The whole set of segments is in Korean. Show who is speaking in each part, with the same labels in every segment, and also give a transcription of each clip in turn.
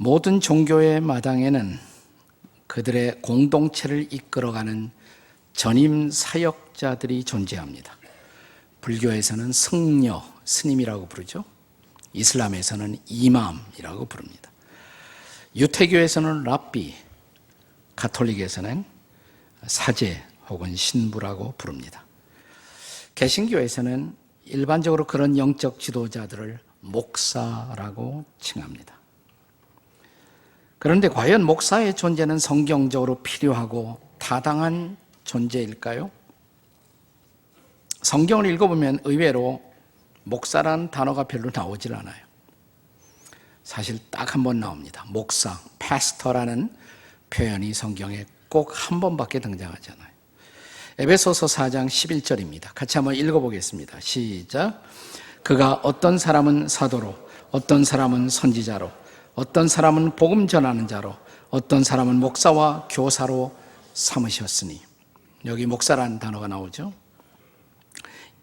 Speaker 1: 모든 종교의 마당에는 그들의 공동체를 이끌어가는 전임 사역자들이 존재합니다. 불교에서는 승려, 스님이라고 부르죠. 이슬람에서는 이맘이라고 부릅니다. 유태교에서는 랍비, 가톨릭에서는 사제 혹은 신부라고 부릅니다. 개신교에서는 일반적으로 그런 영적 지도자들을 목사라고 칭합니다. 그런데 과연 목사의 존재는 성경적으로 필요하고 타당한 존재일까요? 성경을 읽어보면 의외로 목사라는 단어가 별로 나오질 않아요. 사실 딱 한 번 나옵니다. 목사, 패스터라는 표현이 성경에 꼭 한 번밖에 등장하지 않아요. 에베소서 4장 11절입니다. 같이 한번 읽어보겠습니다. 시작. 그가 어떤 사람은 사도로, 어떤 사람은 선지자로, 어떤 사람은 복음 전하는 자로, 어떤 사람은 목사와 교사로 삼으셨으니. 여기 목사라는 단어가 나오죠.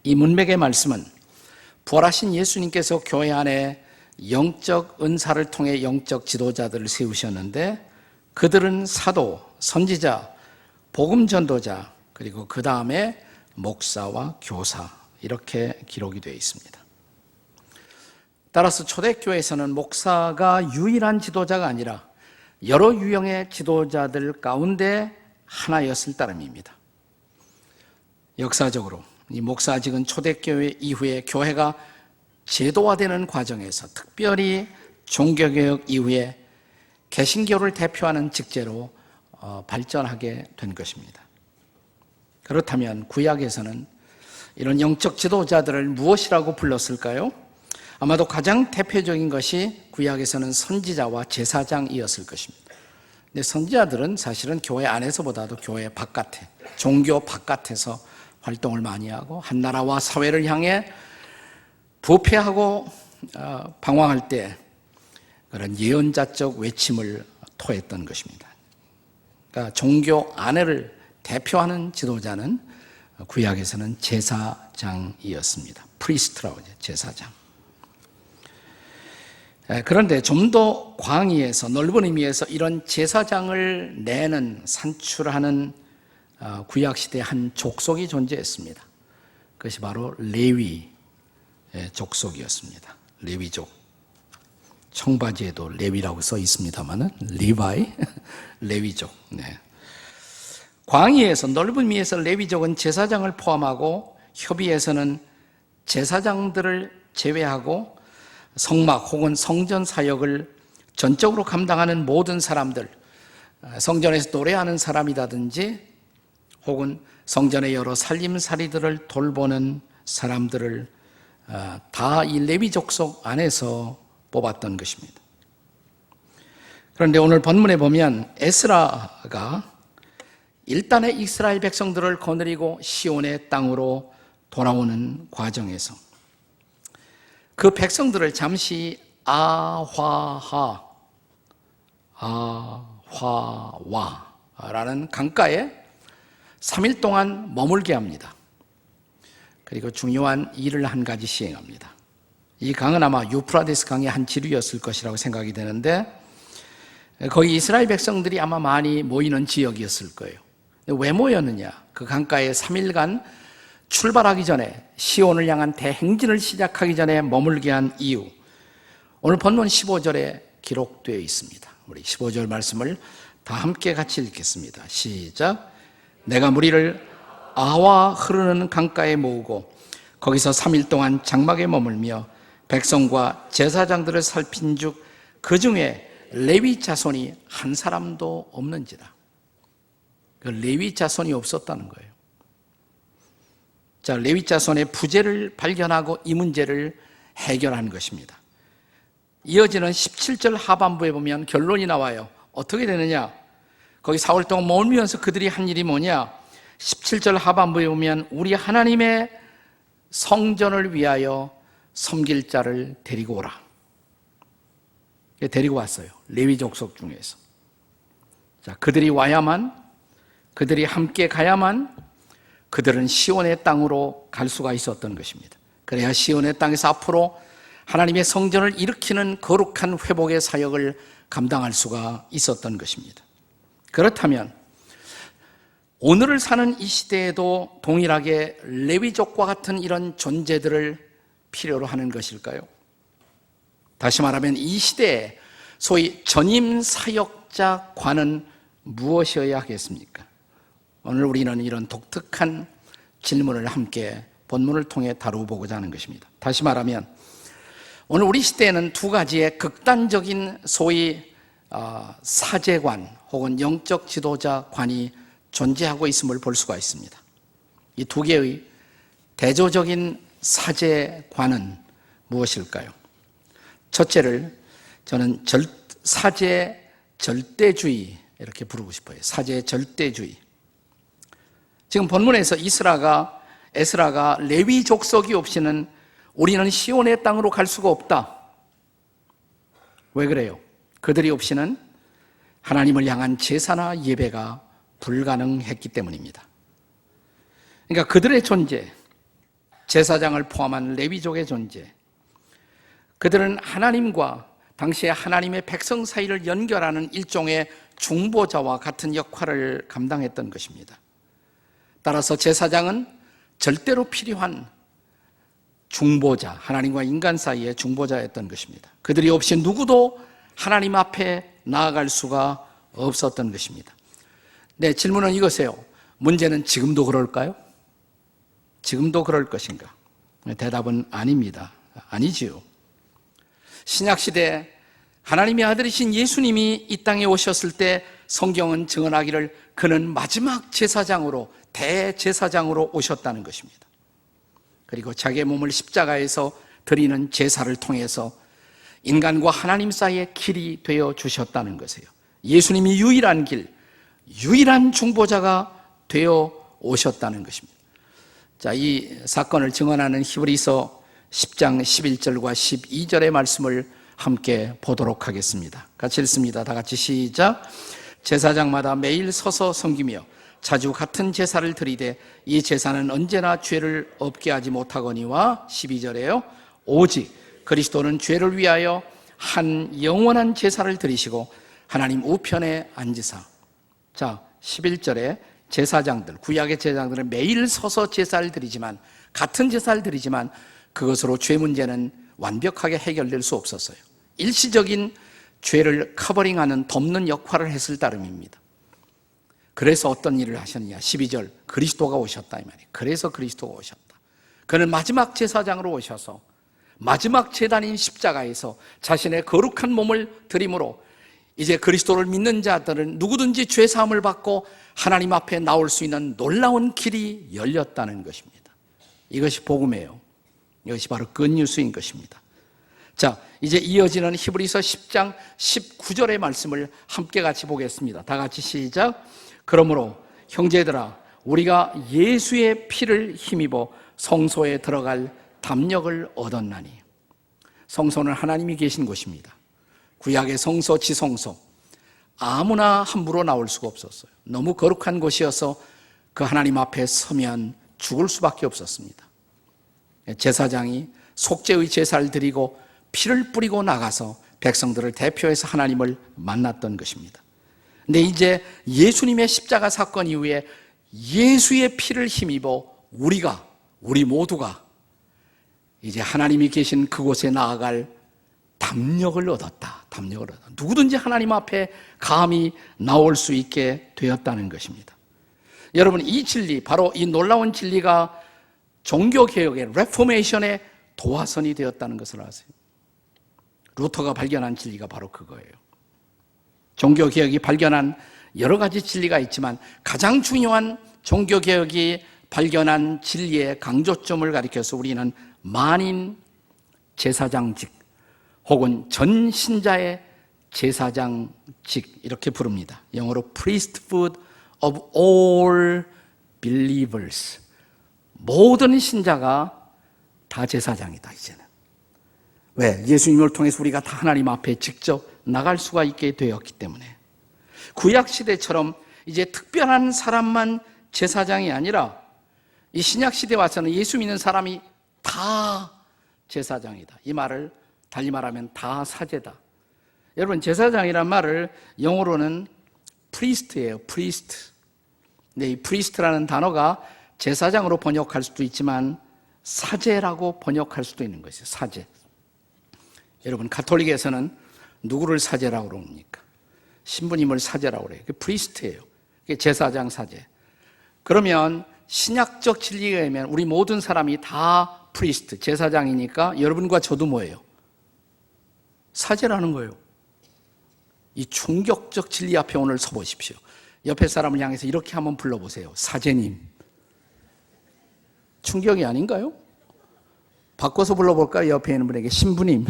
Speaker 1: 이 문맥의 말씀은 부활하신 예수님께서 교회 안에 영적 은사를 통해 영적 지도자들을 세우셨는데 그들은 사도, 선지자, 복음 전도자, 그리고 그 다음에 목사와 교사, 이렇게 기록이 되어 있습니다. 따라서 초대교회에서는 목사가 유일한 지도자가 아니라 여러 유형의 지도자들 가운데 하나였을 따름입니다. 역사적으로 이 목사직은 초대교회 이후에 교회가 제도화되는 과정에서 특별히 종교개혁 이후에 개신교를 대표하는 직제로 발전하게 된 것입니다. 그렇다면 구약에서는 이런 영적 지도자들을 무엇이라고 불렀을까요? 아마도 가장 대표적인 것이 구약에서는 선지자와 제사장이었을 것입니다. 근데 선지자들은 사실은 교회 안에서보다도 교회 바깥에, 종교 바깥에서 활동을 많이 하고 한 나라와 사회를 향해 부패하고 방황할 때 그런 예언자적 외침을 토했던 것입니다. 그러니까 종교 안에를 대표하는 지도자는 구약에서는 제사장이었습니다. 프리스트라고 하죠. 제사장. 그런데 좀 더 광의에서, 넓은 의미에서 이런 제사장을 내는, 산출하는 구약시대의 한 족속이 존재했습니다. 그것이 바로 레위 족속이었습니다. 레위족. 청바지에도 레위라고 써 있습니다만은 리바이, 레위족. 네. 광의에서, 넓은 의미에서 레위족은 제사장을 포함하고 협의에서는 제사장들을 제외하고 성막 혹은 성전 사역을 전적으로 감당하는 모든 사람들, 성전에서 노래하는 사람이라든지 혹은 성전의 여러 살림살이들을 돌보는 사람들을 다 이 레위 족속 안에서 뽑았던 것입니다. 그런데 오늘 본문에 보면 에스라가 일단의 이스라엘 백성들을 거느리고 시온의 땅으로 돌아오는 과정에서 그 백성들을 잠시 아화와라는 강가에 3일 동안 머물게 합니다. 그리고 중요한 일을 한 가지 시행합니다. 이 강은 아마 유프라데스 강의 한 지류였을 것이라고 생각이 되는데 거기 이스라엘 백성들이 아마 많이 모이는 지역이었을 거예요. 왜 모였느냐? 그 강가에 3일간 출발하기 전에 시온을 향한 대행진을 시작하기 전에 머물게 한 이유, 오늘 본문 15절에 기록되어 있습니다. 우리 15절 말씀을 다 함께 같이 읽겠습니다. 시작. 내가 무리를 아와 흐르는 강가에 모으고 거기서 3일 동안 장막에 머물며 백성과 제사장들을 살핀즉 그 중에 레위 자손이 한 사람도 없는지라. 그 레위 자손이 없었다는 거예요. 자, 레위 자손의 부재를 발견하고 이 문제를 해결한 것입니다. 이어지는 17절 하반부에 보면 결론이 나와요. 어떻게 되느냐? 거기 4월 동안 머물면서 그들이 한 일이 뭐냐? 17절 하반부에 보면 우리 하나님의 성전을 위하여 섬길 자를 데리고 오라. 데리고 왔어요. 레위 족속 중에서. 자, 그들이 와야만, 그들이 함께 가야만 그들은 시온의 땅으로 갈 수가 있었던 것입니다. 그래야 시온의 땅에서 앞으로 하나님의 성전을 일으키는 거룩한 회복의 사역을 감당할 수가 있었던 것입니다. 그렇다면 오늘을 사는 이 시대에도 동일하게 레위족과 같은 이런 존재들을 필요로 하는 것일까요? 다시 말하면 이 시대에 소위 전임 사역자관은 무엇이어야 하겠습니까? 오늘 우리는 이런 독특한 질문을 함께 본문을 통해 다루어보고자 하는 것입니다. 다시 말하면 오늘 우리 시대에는 두 가지의 극단적인 소위 사제관 혹은 영적 지도자관이 존재하고 있음을 볼 수가 있습니다. 이 두 개의 대조적인 사제관은 무엇일까요? 첫째를 저는 사제 절대주의 이렇게 부르고 싶어요. 사제 절대주의. 지금 본문에서 에스라가 레위 족속이 없이는 우리는 시온의 땅으로 갈 수가 없다. 왜 그래요? 그들이 없이는 하나님을 향한 제사나 예배가 불가능했기 때문입니다. 그러니까 그들의 존재, 제사장을 포함한 레위족의 존재, 그들은 하나님과 당시에 하나님의 백성 사이를 연결하는 일종의 중보자와 같은 역할을 감당했던 것입니다. 따라서 제사장은 절대로 필요한 중보자, 하나님과 인간 사이의 중보자였던 것입니다. 그들이 없이 누구도 하나님 앞에 나아갈 수가 없었던 것입니다. 네, 질문은 이것이에요. 문제는 지금도 그럴까요? 지금도 그럴 것인가? 대답은 아닙니다. 아니지요. 신약시대 하나님의 아들이신 예수님이 이 땅에 오셨을 때 성경은 증언하기를 그는 마지막 제사장으로, 대제사장으로 오셨다는 것입니다. 그리고 자기의 몸을 십자가에서 드리는 제사를 통해서 인간과 하나님 사이의 길이 되어 주셨다는 것이에요. 예수님이 유일한 길, 유일한 중보자가 되어 오셨다는 것입니다. 자, 이 사건을 증언하는 히브리서 10장 11절과 12절의 말씀을 함께 보도록 하겠습니다. 같이 읽습니다. 다 같이 시작. 제사장마다 매일 서서 섬기며 자주 같은 제사를 드리되 이 제사는 언제나 죄를 없게 하지 못하거니와 12절에요. 오직 그리스도는 죄를 위하여 한 영원한 제사를 드리시고 하나님 우편에 앉으사. 자, 11절에 제사장들, 구약의 제사장들은 매일 서서 제사를 드리지만, 같은 제사를 드리지만 그것으로 죄 문제는 완벽하게 해결될 수 없었어요. 일시적인 죄를 커버링하는, 덮는 역할을 했을 따름입니다. 그래서 어떤 일을 하셨느냐? 12절, 그리스도가 오셨다 이 말이에요. 그래서 그리스도가 오셨다. 그는 마지막 제사장으로 오셔서 마지막 제단인 십자가에서 자신의 거룩한 몸을 드림으로 이제 그리스도를 믿는 자들은 누구든지 죄 사함을 받고 하나님 앞에 나올 수 있는 놀라운 길이 열렸다는 것입니다. 이것이 복음이에요. 이것이 바로 굿뉴스인 것입니다. 자, 이제 이어지는 히브리서 10장 19절의 말씀을 함께 같이 보겠습니다. 다 같이 시작. 그러므로 형제들아, 우리가 예수의 피를 힘입어 성소에 들어갈 담력을 얻었나니. 성소는 하나님이 계신 곳입니다. 구약의 성소, 지성소, 아무나 함부로 나올 수가 없었어요. 너무 거룩한 곳이어서 그 하나님 앞에 서면 죽을 수밖에 없었습니다. 제사장이 속죄의 제사를 드리고 피를 뿌리고 나가서 백성들을 대표해서 하나님을 만났던 것입니다. 근데 이제 예수님의 십자가 사건 이후에 예수의 피를 힘입어 우리 모두가 이제 하나님이 계신 그곳에 나아갈 담력을 얻었다. 담력을 얻었다. 누구든지 하나님 앞에 감히 나올 수 있게 되었다는 것입니다. 여러분, 이 진리, 바로 이 놀라운 진리가 종교개혁의 레포메이션의 도화선이 되었다는 것을 아세요? 루터가 발견한 진리가 바로 그거예요. 종교개혁이 발견한 여러 가지 진리가 있지만 가장 중요한 종교개혁이 발견한 진리의 강조점을 가리켜서 우리는 만인 제사장직 혹은 전 신자의 제사장직 이렇게 부릅니다. 영어로 priesthood of all believers. 모든 신자가 다 제사장이다 이제는. 왜? 예수님을 통해서 우리가 다 하나님 앞에 직접 나갈 수가 있게 되었기 때문에. 구약시대처럼 이제 특별한 사람만 제사장이 아니라 이 신약시대에 와서는 예수 믿는 사람이 다 제사장이다. 이 말을 달리 말하면 다 사제다. 여러분, 제사장이란 말을 영어로는 priest예요. priest. 근데 이 priest라는 단어가 제사장으로 번역할 수도 있지만 사제라고 번역할 수도 있는 것이에요. 사제. 여러분, 가톨릭에서는 누구를 사제라고 그럽니까? 신부님을 사제라고 그래요. 그게 priest예요. 그게 제사장 사제. 그러면 신약적 진리에 의하면 우리 모든 사람이 다 priest, 제사장이니까 여러분과 저도 뭐예요? 사제라는 거예요. 이 충격적 진리 앞에 오늘 서보십시오. 옆에 사람을 향해서 이렇게 한번 불러보세요. 사제님. 충격이 아닌가요? 바꿔서 불러볼까요? 옆에 있는 분에게 신부님.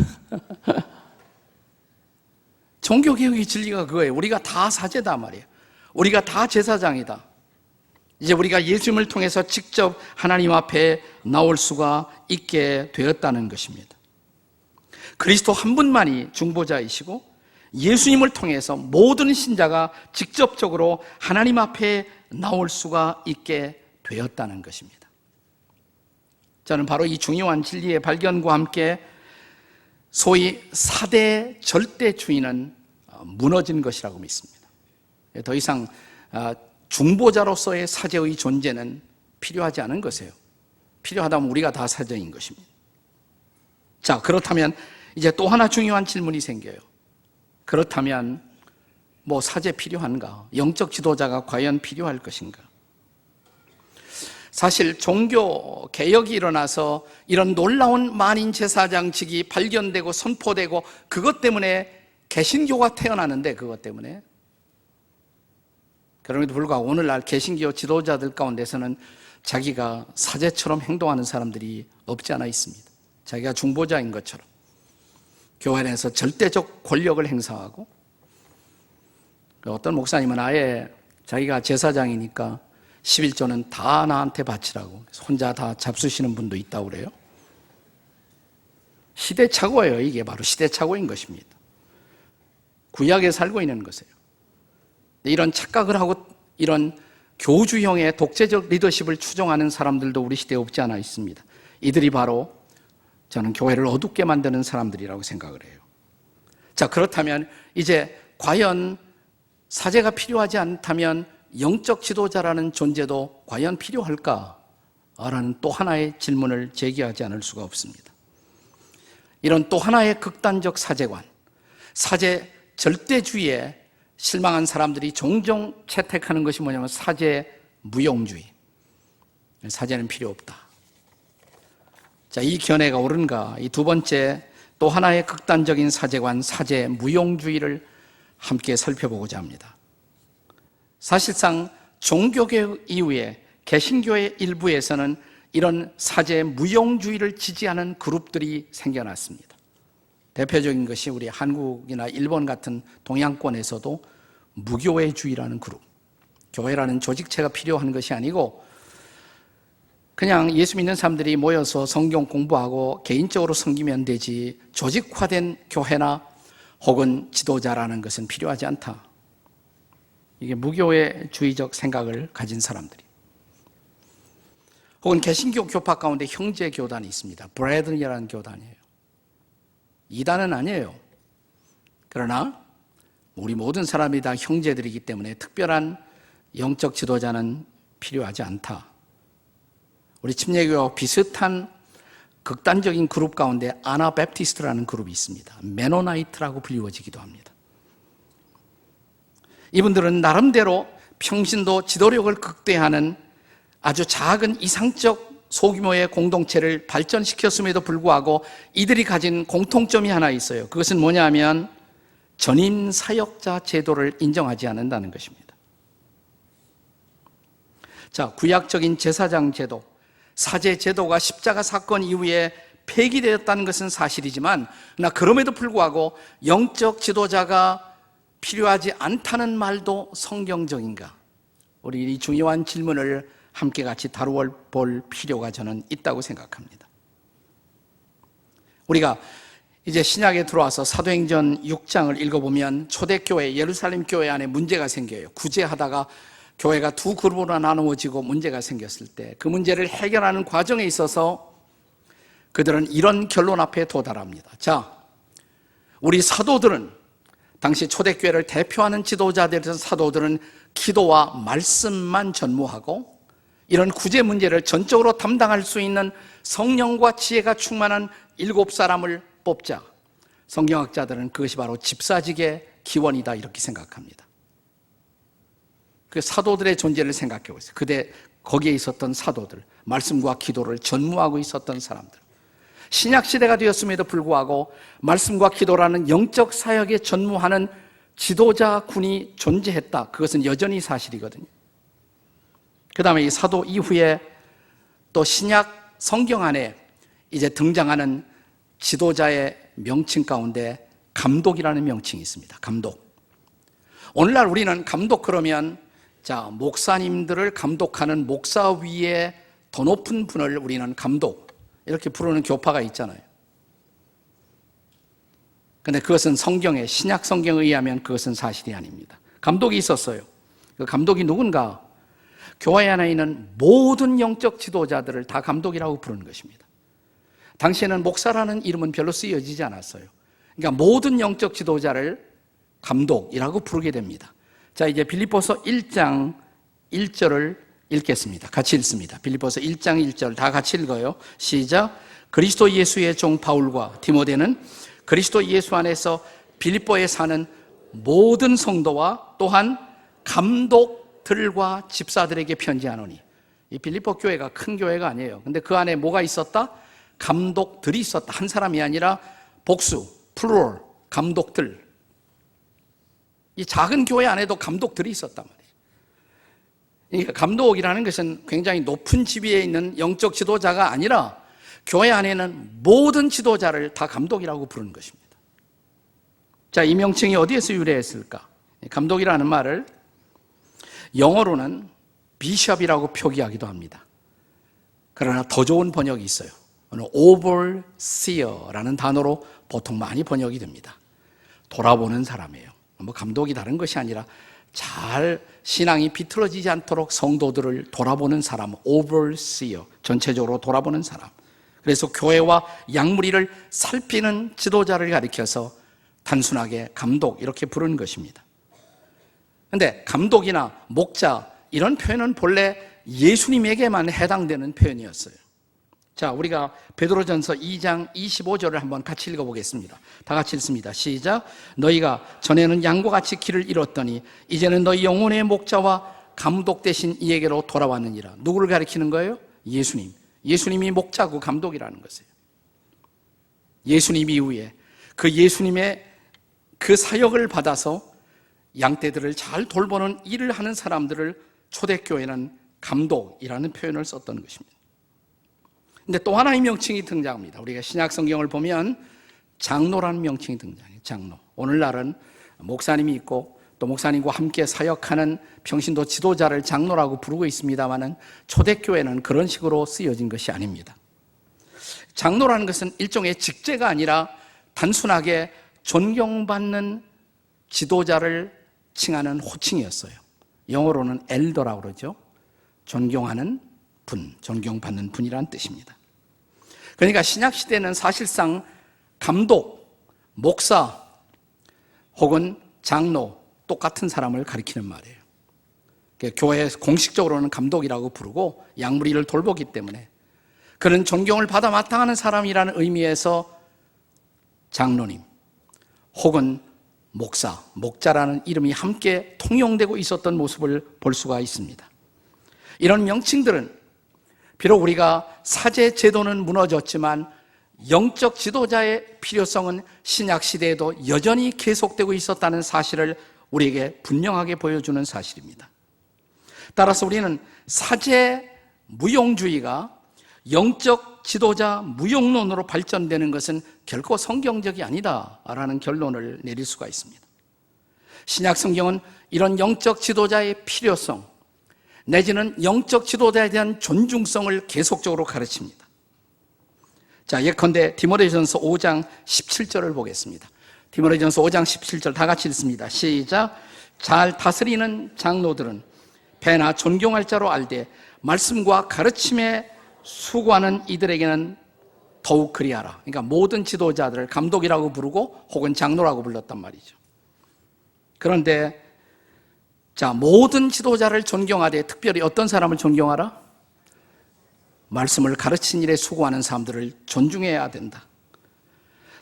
Speaker 1: 종교개혁의 진리가 그거예요. 우리가 다 사제다 말이에요. 우리가 다 제사장이다. 이제 우리가 예수님을 통해서 직접 하나님 앞에 나올 수가 있게 되었다는 것입니다. 그리스도 한 분만이 중보자이시고 예수님을 통해서 모든 신자가 직접적으로 하나님 앞에 나올 수가 있게 되었다는 것입니다. 저는 바로 이 중요한 진리의 발견과 함께 소위 4대 절대주의는 무너진 것이라고 믿습니다. 더 이상 중보자로서의 사제의 존재는 필요하지 않은 것이에요. 필요하다면 우리가 다 사제인 것입니다. 자, 그렇다면 이제 또 하나 중요한 질문이 생겨요. 그렇다면 뭐 사제 필요한가? 영적 지도자가 과연 필요할 것인가? 사실 종교 개혁이 일어나서 이런 놀라운 만인 제사장직이 발견되고 선포되고 그것 때문에 개신교가 태어나는데 그것 때문에 그럼에도 불구하고 오늘날 개신교 지도자들 가운데서는 자기가 사제처럼 행동하는 사람들이 없지 않아 있습니다. 자기가 중보자인 것처럼 교회 안에서 절대적 권력을 행사하고 어떤 목사님은 아예 자기가 제사장이니까 11조는 다 나한테 바치라고 혼자 다 잡수시는 분도 있다고 그래요. 시대착오예요. 이게 바로 시대착오인 것입니다. 구약에 살고 있는 것이에요. 이런 착각을 하고 이런 교주형의 독재적 리더십을 추종하는 사람들도 우리 시대에 없지 않아 있습니다. 이들이 바로 저는 교회를 어둡게 만드는 사람들이라고 생각을 해요. 자, 그렇다면 이제 과연 사제가 필요하지 않다면 영적 지도자라는 존재도 과연 필요할까라는 또 하나의 질문을 제기하지 않을 수가 없습니다. 이런 또 하나의 극단적 사제관, 사제 절대주의에 실망한 사람들이 종종 채택하는 것이 뭐냐면 사제 무용주의. 사제는 필요 없다. 자, 이 견해가 옳은가? 이 두 번째 또 하나의 극단적인 사제관, 사제 무용주의를 함께 살펴보고자 합니다. 사실상 종교개혁 이후에 개신교의 일부에서는 이런 사제 무용주의를 지지하는 그룹들이 생겨났습니다. 대표적인 것이 우리 한국이나 일본 같은 동양권에서도 무교회주의라는 그룹. 교회라는 조직체가 필요한 것이 아니고 그냥 예수 믿는 사람들이 모여서 성경 공부하고 개인적으로 섬기면 되지 조직화된 교회나 혹은 지도자라는 것은 필요하지 않다. 이게 무교회주의적 생각을 가진 사람들이. 혹은 개신교 교파 가운데 형제 교단이 있습니다. 브레든이라는 교단이에요. 이단은 아니에요. 그러나 우리 모든 사람이 다 형제들이기 때문에 특별한 영적 지도자는 필요하지 않다. 우리 침례교와 비슷한 극단적인 그룹 가운데 아나베프티스트라는 그룹이 있습니다. 메노나이트라고 불리워지기도 합니다. 이분들은 나름대로 평신도 지도력을 극대화하는 아주 작은 이상적 소규모의 공동체를 발전시켰음에도 불구하고 이들이 가진 공통점이 하나 있어요. 그것은 뭐냐면 전임 사역자 제도를 인정하지 않는다는 것입니다. 자, 구약적인 제사장 제도, 사제 제도가 십자가 사건 이후에 폐기되었다는 것은 사실이지만 그럼에도 불구하고 영적 지도자가 필요하지 않다는 말도 성경적인가? 우리 이 중요한 질문을 함께 같이 다루어 볼 필요가 저는 있다고 생각합니다. 우리가 이제 신약에 들어와서 사도행전 6장을 읽어보면 초대교회 예루살렘 교회 안에 문제가 생겨요. 구제하다가 교회가 두 그룹으로 나누어지고 문제가 생겼을 때 그 문제를 해결하는 과정에 있어서 그들은 이런 결론 앞에 도달합니다. 자, 우리 사도들은 당시 초대교회를 대표하는 지도자들이던 사도들은 기도와 말씀만 전무하고 이런 구제 문제를 전적으로 담당할 수 있는 성령과 지혜가 충만한 7사람을 뽑자. 성경학자들은 그것이 바로 집사직의 기원이다 이렇게 생각합니다. 그 사도들의 존재를 생각해 보세요. 그때 거기에 있었던 사도들, 말씀과 기도를 전무하고 있었던 사람들. 신약시대가 되었음에도 불구하고 말씀과 기도라는 영적 사역에 전무하는 지도자군이 존재했다. 그것은 여전히 사실이거든요. 그 다음에 이 사도 이후에 또 신약 성경 안에 이제 등장하는 지도자의 명칭 가운데 감독이라는 명칭이 있습니다. 감독. 오늘날 우리는 감독 그러면 목사님들을 감독하는 목사 위에 더 높은 분을 우리는 감독 이렇게 부르는 교파가 있잖아요. 그런데 그것은 성경에 신약 성경에 의하면 그것은 사실이 아닙니다. 감독이 있었어요. 그 감독이 누군가? 교회 안에 있는 모든 영적 지도자들을 다 감독이라고 부르는 것입니다. 당시에는 목사라는 이름은 별로 쓰여지지 않았어요. 그러니까 모든 영적 지도자를 감독이라고 부르게 됩니다. 자, 이제 빌립보서 1장 1절을 읽겠습니다. 같이 읽습니다. 빌립보서 1장 1절 다 같이 읽어요. 시작. 그리스도 예수의 종 바울과 디모데는 그리스도 예수 안에서 빌립보에 사는 모든 성도와 또한 감독들과 집사들에게 편지하노니. 이 빌립보 교회가 큰 교회가 아니에요. 근데 그 안에 뭐가 있었다? 감독들이 있었다. 한 사람이 아니라 복수, 플루럴, 감독들. 이 작은 교회 안에도 감독들이 있었단 말이에요. 그러니까 감독이라는 것은 굉장히 높은 지위에 있는 영적 지도자가 아니라 교회 안에는 모든 지도자를 다 감독이라고 부르는 것입니다. 자, 이 명칭이 어디에서 유래했을까? 감독이라는 말을 영어로는 비숍이라고 표기하기도 합니다. 그러나 더 좋은 번역이 있어요. overseer라는 단어로 보통 많이 번역이 됩니다. 돌아보는 사람이에요. 감독이 다른 것이 아니라 잘 신앙이 비틀어지지 않도록 성도들을 돌아보는 사람, overseer, 전체적으로 돌아보는 사람. 그래서 교회와 양무리를 살피는 지도자를 가리켜서 단순하게 감독 이렇게 부르는 것입니다. 그런데 감독이나 목자 이런 표현은 본래 예수님에게만 해당되는 표현이었어요. 자, 우리가 베드로전서 2장 25절을 한번 같이 읽어보겠습니다. 다 같이 읽습니다. 시작. 너희가 전에는 양과 같이 길을 잃었더니 이제는 너희 영혼의 목자와 감독 되신 이에게로 돌아왔느니라. 누구를 가리키는 거예요? 예수님. 예수님이 목자고 감독이라는 것이에요. 예수님 이후에 그 예수님의 그 사역을 받아서 양떼들을 잘 돌보는 일을 하는 사람들을 초대교회는 감독이라는 표현을 썼던 것입니다. 근데 또 하나의 명칭이 등장합니다. 우리가 신약 성경을 보면 장로라는 명칭이 등장해요. 장로. 오늘날은 목사님이 있고 또 목사님과 함께 사역하는 평신도 지도자를 장로라고 부르고 있습니다만은 초대교회는 그런 식으로 쓰여진 것이 아닙니다. 장로라는 것은 일종의 직제가 아니라 단순하게 존경받는 지도자를 칭하는 호칭이었어요. 영어로는 엘더라고 그러죠. 존경하는 분, 존경받는 분이라는 뜻입니다. 그러니까 신약시대는 사실상 감독, 목사 혹은 장로 똑같은 사람을 가리키는 말이에요. 교회 공식적으로는 감독이라고 부르고 양무리를 돌보기 때문에 그는 존경을 받아 마땅하는 사람이라는 의미에서 장로님 혹은 목사, 목자라는 이름이 함께 통용되고 있었던 모습을 볼 수가 있습니다. 이런 명칭들은 비록 우리가 사제 제도는 무너졌지만 영적 지도자의 필요성은 신약 시대에도 여전히 계속되고 있었다는 사실을 우리에게 분명하게 보여주는 사실입니다. 따라서 우리는 사제 무용주의가 영적 지도자 무용론으로 발전되는 것은 결코 성경적이 아니다라는 결론을 내릴 수가 있습니다. 신약 성경은 이런 영적 지도자의 필요성 내지는 영적 지도자에 대한 존중성을 계속적으로 가르칩니다. 자, 예컨대 디모데전서 5장 17절을 보겠습니다. 디모데전서 5장 17절 다 같이 읽습니다. 시작. 잘 다스리는 장로들은 배나 존경할 자로 알되 말씀과 가르침에 수고하는 이들에게는 더욱 그리하라. 그러니까 모든 지도자들을 감독이라고 부르고 혹은 장로라고 불렀단 말이죠. 그런데 자, 모든 지도자를 존경하되 특별히 어떤 사람을 존경하라? 말씀을 가르친 일에 수고하는 사람들을 존중해야 된다.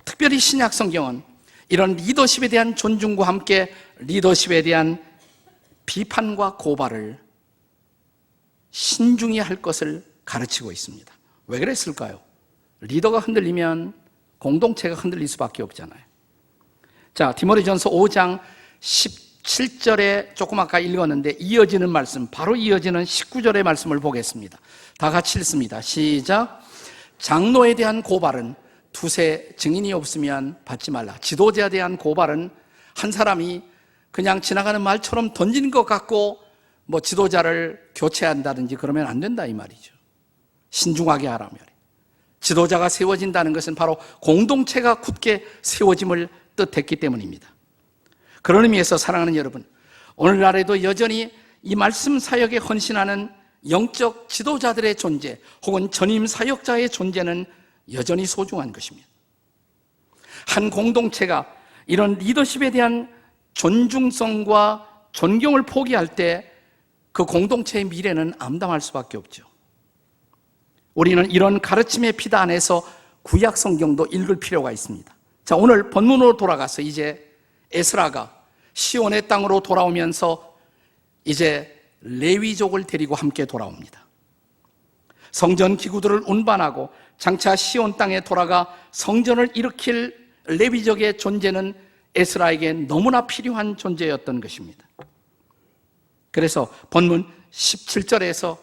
Speaker 1: 특별히 신약 성경은 이런 리더십에 대한 존중과 함께 리더십에 대한 비판과 고발을 신중히 할 것을 가르치고 있습니다. 왜 그랬을까요? 리더가 흔들리면 공동체가 흔들릴 수밖에 없잖아요. 자, 디모데전서 5장 17절에 조금 아까 읽었는데 이어지는 말씀, 바로 이어지는 19절의 말씀을 보겠습니다. 다 같이 읽습니다. 시작. 장로에 대한 고발은 두세 증인이 없으면 받지 말라. 지도자에 대한 고발은 한 사람이 그냥 지나가는 말처럼 던지는 것 같고 뭐 지도자를 교체한다든지 그러면 안 된다 이 말이죠. 신중하게 하라면. 지도자가 세워진다는 것은 바로 공동체가 굳게 세워짐을 뜻했기 때문입니다. 그런 의미에서 사랑하는 여러분, 오늘날에도 여전히 이 말씀 사역에 헌신하는 영적 지도자들의 존재 혹은 전임 사역자의 존재는 여전히 소중한 것입니다. 한 공동체가 이런 리더십에 대한 존중성과 존경을 포기할 때 그 공동체의 미래는 암담할 수밖에 없죠. 우리는 이런 가르침의 피다 안에서 구약 성경도 읽을 필요가 있습니다. 자, 오늘 본문으로 돌아가서 이제 에스라가 시온의 땅으로 돌아오면서 이제 레위족을 데리고 함께 돌아옵니다. 성전 기구들을 운반하고 장차 시온 땅에 돌아가 성전을 일으킬 레위족의 존재는 에스라에게 너무나 필요한 존재였던 것입니다. 그래서 본문 17절에서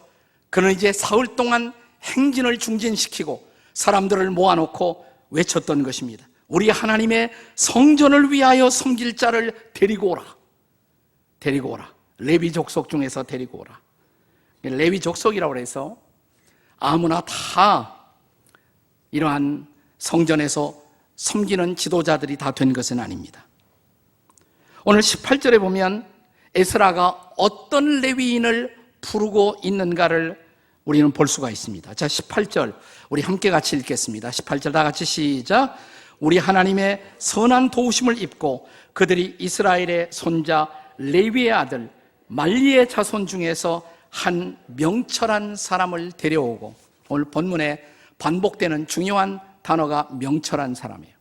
Speaker 1: 그는 이제 사흘 동안 행진을 중진시키고 사람들을 모아놓고 외쳤던 것입니다. 우리 하나님의 성전을 위하여 섬길 자를 데리고 오라. 데리고 오라. 레위 족속 중에서 데리고 오라. 레위 족속이라고 해서 아무나 다 이러한 성전에서 섬기는 지도자들이 다 된 것은 아닙니다. 오늘 18절에 보면 에스라가 어떤 레위인을 부르고 있는가를 우리는 볼 수가 있습니다. 자, 18절 우리 함께 같이 읽겠습니다. 18절 다 같이 시작. 우리 하나님의 선한 도우심을 입고 그들이 이스라엘의 손자 레위의 아들 말리의 자손 중에서 한 명철한 사람을 데려오고, 오늘 본문에 반복되는 중요한 단어가 명철한 사람이에요.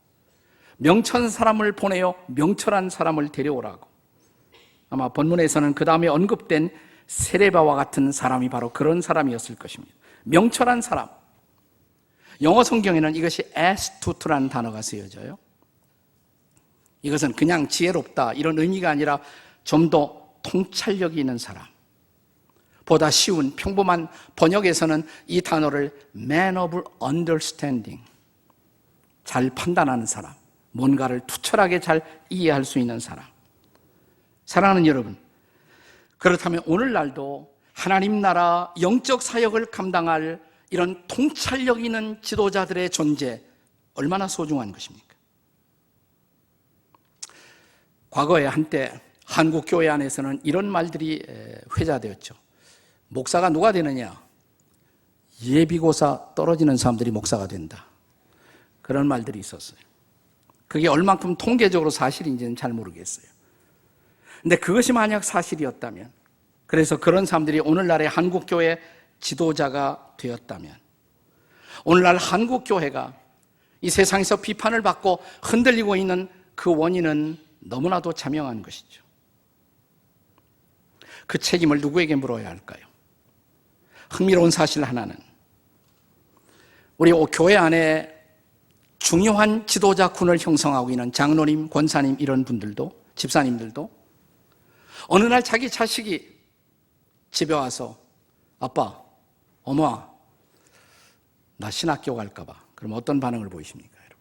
Speaker 1: 명철한 사람을 보내어 명철한 사람을 데려오라고. 아마 본문에서는 그 다음에 언급된 세레바와 같은 사람이 바로 그런 사람이었을 것입니다. 명철한 사람. 영어 성경에는 이것이 astute라는 단어가 쓰여져요. 이것은 그냥 지혜롭다 이런 의미가 아니라 좀 더 통찰력이 있는 사람. 보다 쉬운 평범한 번역에서는 이 단어를 man of understanding, 잘 판단하는 사람, 뭔가를 투철하게 잘 이해할 수 있는 사람. 사랑하는 여러분, 그렇다면 오늘날도 하나님 나라 영적 사역을 감당할 이런 통찰력 있는 지도자들의 존재 얼마나 소중한 것입니까? 과거에 한때 한국 교회 안에서는 이런 말들이 회자되었죠. 목사가 누가 되느냐? 예비고사 떨어지는 사람들이 목사가 된다. 그런 말들이 있었어요. 그게 얼만큼 통계적으로 사실인지는 잘 모르겠어요. 근데 그것이 만약 사실이었다면, 그래서 그런 사람들이 오늘날의 한국교회 지도자가 되었다면, 오늘날 한국교회가 이 세상에서 비판을 받고 흔들리고 있는 그 원인은 너무나도 자명한 것이죠. 그 책임을 누구에게 물어야 할까요? 흥미로운 사실 하나는, 우리 교회 안에 중요한 지도자군을 형성하고 있는 장로님, 권사님 이런 분들도, 집사님들도 어느 날 자기 자식이 집에 와서 아빠, 엄마, 나 신학교 갈까 봐. 그럼 어떤 반응을 보이십니까, 여러분?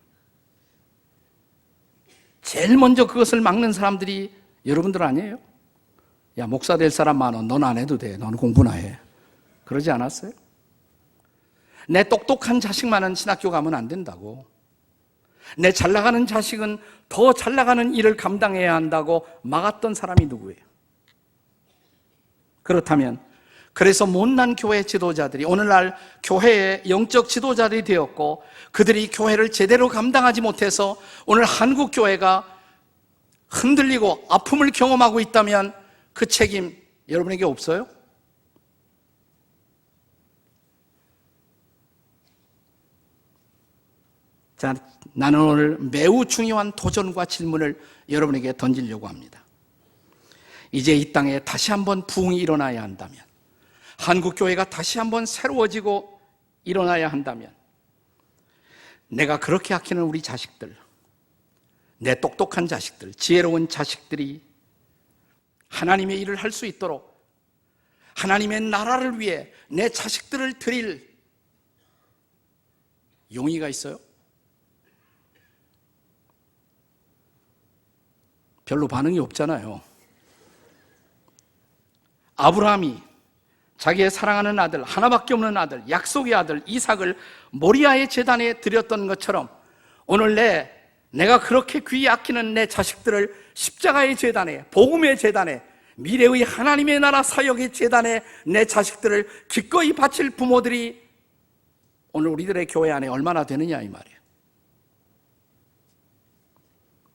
Speaker 1: 제일 먼저 그것을 막는 사람들이 여러분들 아니에요? 야, 목사 될 사람 많아. 넌 안 해도 돼. 넌 공부나 해. 그러지 않았어요? 내 똑똑한 자식만은 신학교 가면 안 된다고. 내 잘 나가는 자식은 더 잘 나가는 일을 감당해야 한다고 막았던 사람이 누구예요? 그렇다면, 그래서 못난 교회 지도자들이 오늘날 교회의 영적 지도자들이 되었고, 그들이 교회를 제대로 감당하지 못해서 오늘 한국 교회가 흔들리고 아픔을 경험하고 있다면 그 책임 여러분에게 없어요? 자, 나는 오늘 매우 중요한 도전과 질문을 여러분에게 던지려고 합니다. 이제 이 땅에 다시 한번 부흥이 일어나야 한다면, 한국교회가 다시 한번 새로워지고 일어나야 한다면, 내가 그렇게 아끼는 우리 자식들, 내 똑똑한 자식들, 지혜로운 자식들이 하나님의 일을 할 수 있도록 하나님의 나라를 위해 내 자식들을 드릴 용의가 있어요? 별로 반응이 없잖아요. 아브라함이 자기의 사랑하는 아들, 하나밖에 없는 아들, 약속의 아들 이삭을 모리아의 제단에 드렸던 것처럼 오늘 내가 그렇게 귀히 아끼는 내 자식들을 십자가의 제단에, 복음의 제단에, 미래의 하나님의 나라 사역의 제단에 내 자식들을 기꺼이 바칠 부모들이 오늘 우리들의 교회 안에 얼마나 되느냐 이 말이에요.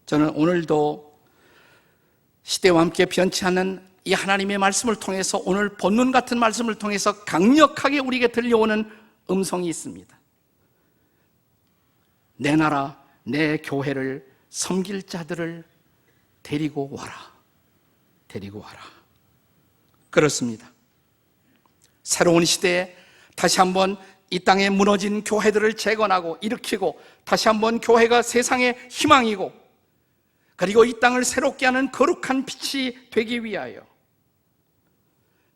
Speaker 1: 저는 오늘도 시대와 함께 변치 않는 이 하나님의 말씀을 통해서, 오늘 본문 같은 말씀을 통해서 강력하게 우리에게 들려오는 음성이 있습니다. 내 나라, 내 교회를 섬길 자들을 데리고 와라. 데리고 와라. 그렇습니다. 새로운 시대에 다시 한번 이 땅에 무너진 교회들을 재건하고 일으키고, 다시 한번 교회가 세상의 희망이고, 그리고 이 땅을 새롭게 하는 거룩한 빛이 되기 위하여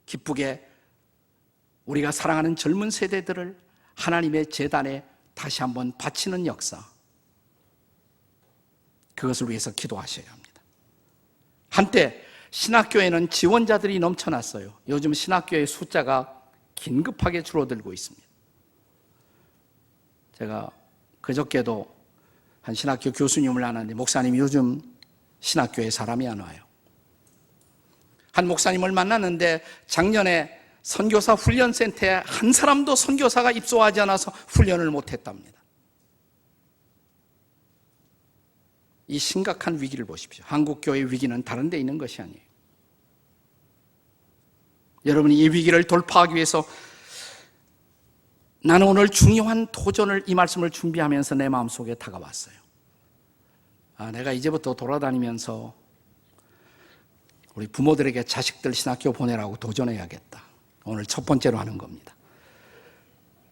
Speaker 1: 기쁘게 우리가 사랑하는 젊은 세대들을 하나님의 제단에 다시 한번 바치는 역사, 그것을 위해서 기도하셔야 합니다. 한때 신학교에는 지원자들이 넘쳐났어요. 요즘 신학교의 숫자가 긴급하게 줄어들고 있습니다. 제가 그저께도 한 신학교 교수님을 만났는데, 목사님 요즘 신학교에 사람이 안 와요. 한 목사님을 만났는데 작년에 선교사 훈련센터에 한 사람도 선교사가 입소하지 않아서 훈련을 못했답니다. 이 심각한 위기를 보십시오. 한국교회의 위기는 다른 데 있는 것이 아니에요. 여러분이 이 위기를 돌파하기 위해서, 나는 오늘 중요한 도전을, 이 말씀을 준비하면서 내 마음속에 다가왔어요. 내가 이제부터 돌아다니면서 우리 부모들에게 자식들 신학교 보내라고 도전해야겠다. 오늘 첫 번째로 하는 겁니다.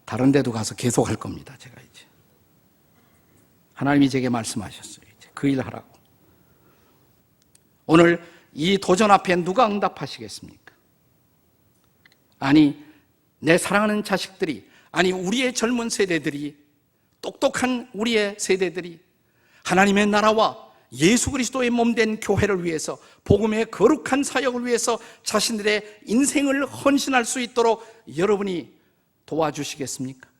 Speaker 1: 다른 데도 가서 계속 할 겁니다. 제가 이제 하나님이 제게 말씀하셨어요. 이제 그 일 하라고. 오늘 이 도전 앞에 누가 응답하시겠습니까? 아니, 내 사랑하는 자식들이, 아니 우리의 젊은 세대들이, 똑똑한 우리의 세대들이 하나님의 나라와 예수 그리스도의 몸된 교회를 위해서, 복음의 거룩한 사역을 위해서 자신들의 인생을 헌신할 수 있도록 여러분이 도와주시겠습니까?